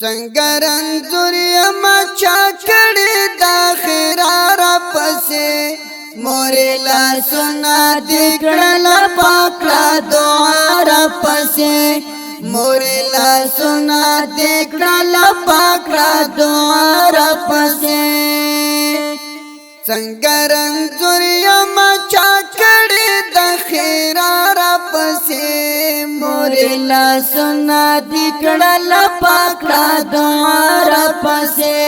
څنګه رنځور یم چا کړې دا خیراره پسې مورې لاسونه دې کړل پاکړه دعا را پسې مورې لاسونه دې کړل پاکړه دعا را پسې څنګه رنځور یم چا کړې دا خیراره پسې مورې لاسونه دې کړل پاکړه دعا را پسې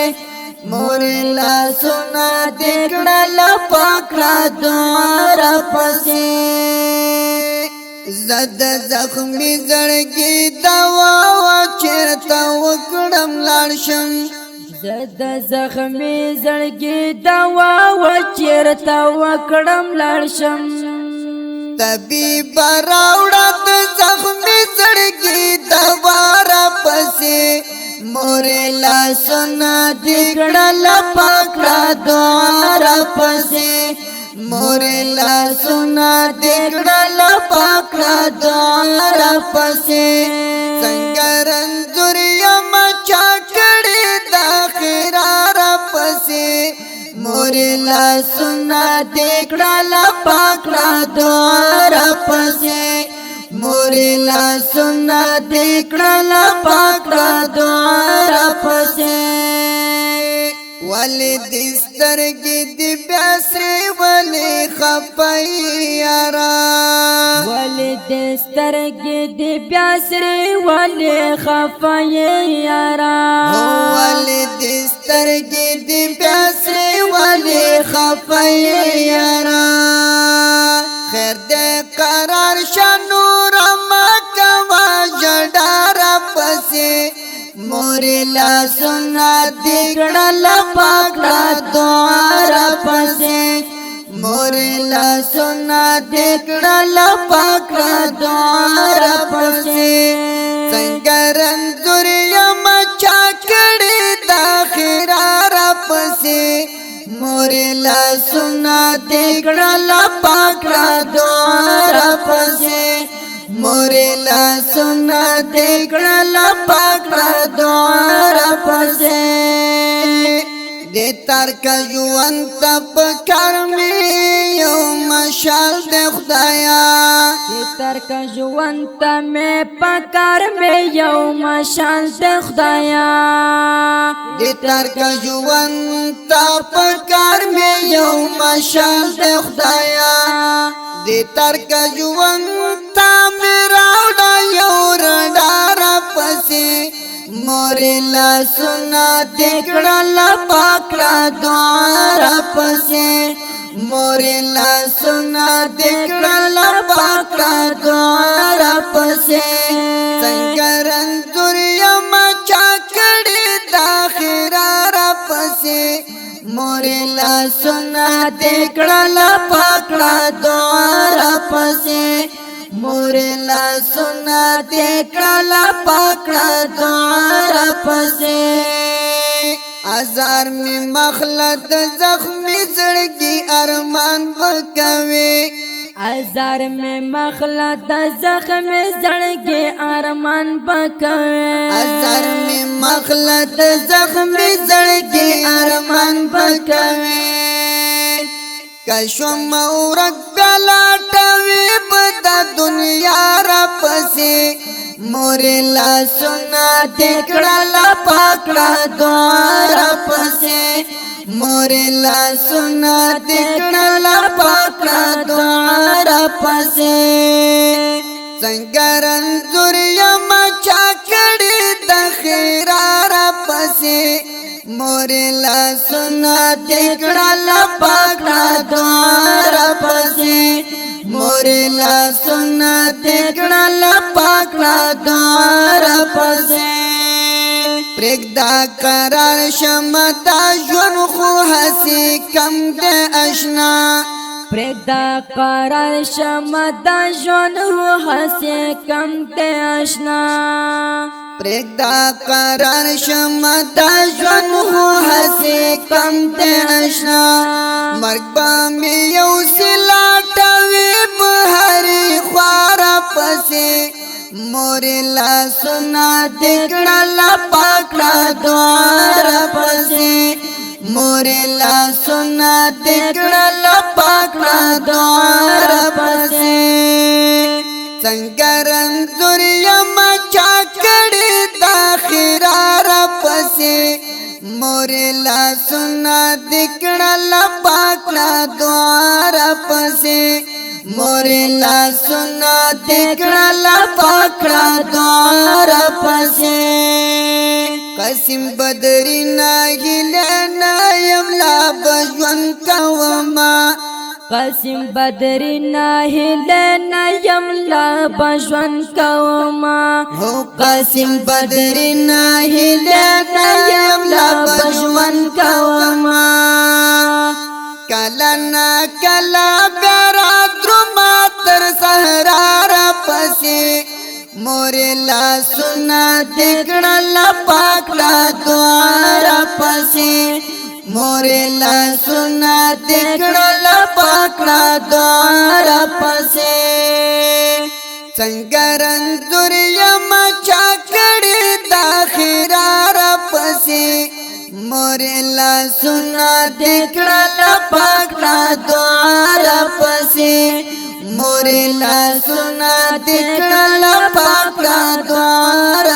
مورې لاسونه دې کړل پاکړه دعا را پسې زد زخمي زړګي دوا چیرته وکړم لاړ شم زد زخمي زړګي دوا چیرته وکړم لاړ شم طبيب راوړه د زخمي زړګي دوا را پسې مورې لاسونه دې کړل پاکړه دعا را پسې مورې لاسونه دې کړل پاکړه دعا را پسې څنګه رنځور یم چا کړې دا خیراره پسې مورې لاسونه دې کړل پاکړه دعا را پسې مورې لاسونه دې کړل پاکړه دعا را پسې ولې دې سترګې دې بیا سرې ولې خفه یاره ولې دې سترګې دې بیا سرې ولې خفه یاره ولې دې سترګې دې بیا سرې ولې خفه یاره خیر دې قرار شه نور مه کوه ژړا را پسې مورې لاسونه دې کړل پاکړه دعا را پسې مورې لاسونه دې کړل پاکړه دعا را پسې څنګه رنځور یم چا کړې دا خیراره پسې مورې لاسونه دې کړل پاکړه دعا را پسې مورې لاسونه دې کړل پاکړه دعا را پسې دې ترک ژوند ته پکار مې یو مشال دې خدایا دې ترک ژوند ته مې پکار مې یو مشال دې خدایا دې ترک ژوند ته پکار مې یو مشال دې خدایا دې ترک ژوند ته مې راوړه یو رڼا را پسې مورې لاسونه دې کړل پاکړه دعا را پسې مورې لاسونه دې کړل پاکړه دعا را پسې څنګه رنځور یم چا کړې دا خیراره پسې مورې لاسونه دې کړل پاکړه دعا را پسې مورې لاسونه دې کړل پاکړه دعا را پسې ازار می مخلد زخمي زړګي ارمان وکوي ازار میں مخلط زخم زړګي ارمان پکوي ازار می مخلد زخمي زړګي ارمان وکوي کښو مورک بلاټوي بد دنیا را پسې مورې لاسونه دې کړل پاکړه دعا را پسې مورې لاسونه دې کړل پاکړه دعا را پسې څنګه رنځور یم چا کړې د خیراره پسې مورې لاسونه دې کړل پاکړه دعا را پسې مورې لاسونه دې کړل پاکړه دعا را پسې پرېږده قرار شم دا ژوند خو هسې کم دی اشنا پرېږده قرار شم دا ژوند خو هسې کم دی اشنا پرېږده قرار شم دا ژوند خو هسې کم دی اشنا مرګ به مې یو سي لاټوي په هرې خوا را پسې मोरे ला सुना दिकड़ा ला पाकड़ा द्वार पसे मोरे ला सुना दिकड़ा ला पाकड़ा द्वार पसे संगरन दुरिया मचा कड़ी दाखिरार पसे मोरे ला सुना दिकड़ा ला पाकड़ा द्वार पसे मोरे ला सुना दिकड़ा ला पाकड़ा द्वार पसे कसिम बदरी नागिले नायम ला बजवन कवमा कसिम बदरी नाहिले नयम ला बजवन कवमा हो कसिम बदरी नाहिले नायम ला बजवन कवमा कला ना कला प्यारा द्रुमातर सहरार पसे मोरे ला सुना दिकड़ा ला पाकड़ा द्वार पसे मोरे ला सुना दिकड़ा ला पाकड़ा द्वार पसे संगरन दुरिया मचा कड़ी दाखिरार पसे मोरे ला सुना दिकड़ा ला पाकड़ा द्वार पसे मोरे ला सुना दिकड़ा ला पाकड़ा द्वार